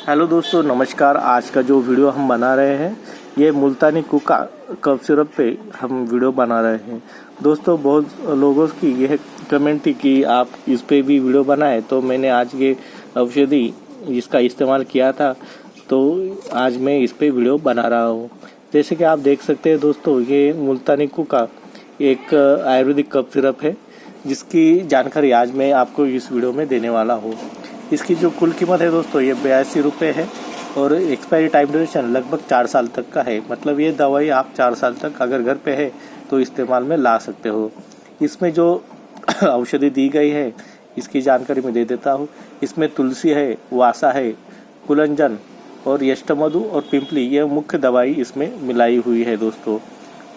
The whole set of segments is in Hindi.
हेलो दोस्तों, नमस्कार। आज का जो वीडियो हम बना रहे हैं ये मुल्तानी कुका कफ सिरप पे हम वीडियो बना रहे हैं। दोस्तों, बहुत लोगों की यह कमेंट थी कि आप इस पे भी वीडियो बनाएं, तो मैंने आज ये औषधि इसका इस्तेमाल किया था, तो आज मैं इस पे वीडियो बना रहा हूँ। जैसे कि आप देख सकते हैं दोस्तों, ये मुल्तानी कुका एक आयुर्वेदिक कफ सिरप है, जिसकी जानकारी आज मैं आपको इस वीडियो में देने वाला हूँ। इसकी जो कुल कीमत है दोस्तों, ये 82 रुपये है और एक्सपायरी टाइम ड्यूरेशन लगभग 4 साल तक का है। मतलब ये दवाई आप 4 साल तक अगर घर पे है तो इस्तेमाल में ला सकते हो। इसमें जो औषधि दी गई है इसकी जानकारी मैं दे देता हूँ। इसमें तुलसी है, वासा है, कुलंजन और यष्टमधु और पिंपली, ये मुख्य दवाई इसमें मिलाई हुई है दोस्तों।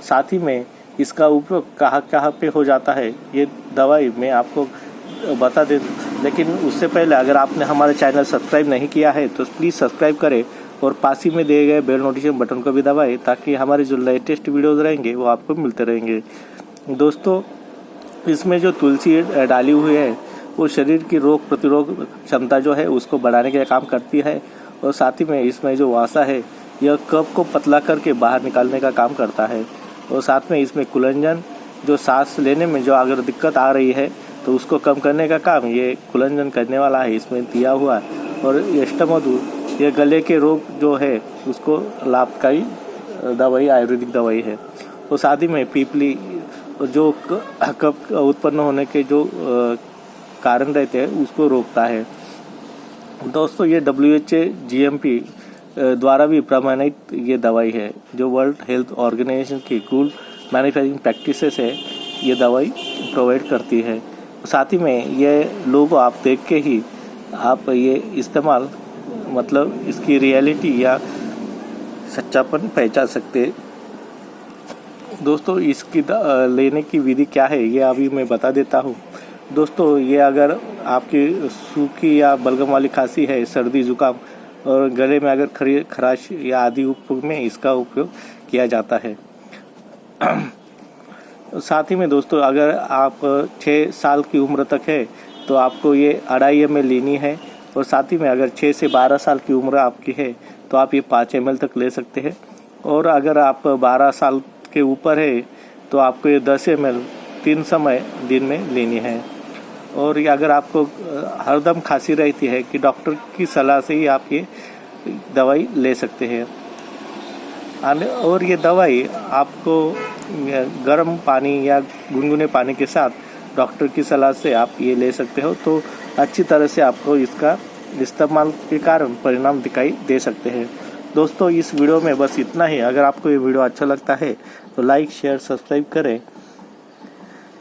साथ ही में इसका उपयोग कहाँ कहाँ पे हो जाता है ये दवाई मैं आपको बता दे, लेकिन उससे पहले अगर आपने हमारे चैनल सब्सक्राइब नहीं किया है तो प्लीज़ सब्सक्राइब करें और पास ही में दिए गए बेल नोटिफिकेशन बटन को भी दबाएं, ताकि हमारे जो लेटेस्ट वीडियोस रहेंगे वो आपको मिलते रहेंगे। दोस्तों, इसमें जो तुलसी डाली हुई है वो शरीर की रोग प्रतिरोध क्षमता जो है उसको बढ़ाने का काम करती है, और साथ ही में इसमें जो वासा है यह कफ को पतला करके बाहर निकालने का काम करता है। और साथ में इसमें कुलंजन, जो सांस लेने में जो अगर दिक्कत आ रही है तो उसको कम करने का काम ये कुलंजन करने वाला है, इसमें दिया हुआ है। और यष्टमधु, ये गले के रोग जो है उसको लाभकारी दवाई, आयुर्वेदिक दवाई है। और साथ ही में पीपली, जो कफ उत्पन्न होने के जो कारण रहते हैं उसको रोकता है। दोस्तों, ये WHO GMP द्वारा भी प्रमाणित ये दवाई है, जो वर्ल्ड हेल्थ ऑर्गेनाइजेशन की गुड मैन्युफैक्चरिंग प्रैक्टिसेस है ये दवाई प्रोवाइड करती है। साथ ही में ये लोगो आप देख के ही आप ये इस्तेमाल, मतलब इसकी रियलिटी या सच्चापन पहचान सकते हैं। दोस्तों, इसकी लेने की विधि क्या है ये अभी मैं बता देता हूँ। दोस्तों, ये अगर आपकी सूखी या बलगम वाली खांसी है, सर्दी जुकाम और गले में अगर खराश या आदि उपयोग में इसका उपयोग किया जाता है। साथ ही में दोस्तों, अगर आप 6 साल की उम्र तक है तो आपको ये 2.5 ml लेनी है। और साथ ही में अगर 6 से 12 साल की उम्र आपकी है तो आप ये 5 ml तक ले सकते हैं। और अगर आप 12 साल के ऊपर है तो आपको ये 10 ml 3 समय दिन में लेनी है। और ये अगर आपको हरदम खांसी रहती है कि डॉक्टर की सलाह से ही आप ये दवाई ले सकते हैं। और ये दवाई आपको गर्म पानी या गुनगुने पानी के साथ डॉक्टर की सलाह से आप ये ले सकते हो, तो अच्छी तरह से आपको इसका इस्तेमाल के कारण परिणाम दिखाई दे सकते हैं। दोस्तों, इस वीडियो में बस इतना ही। अगर आपको ये वीडियो अच्छा लगता है तो लाइक, शेयर, सब्सक्राइब करें।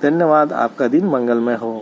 धन्यवाद। आपका दिन मंगलमय हो।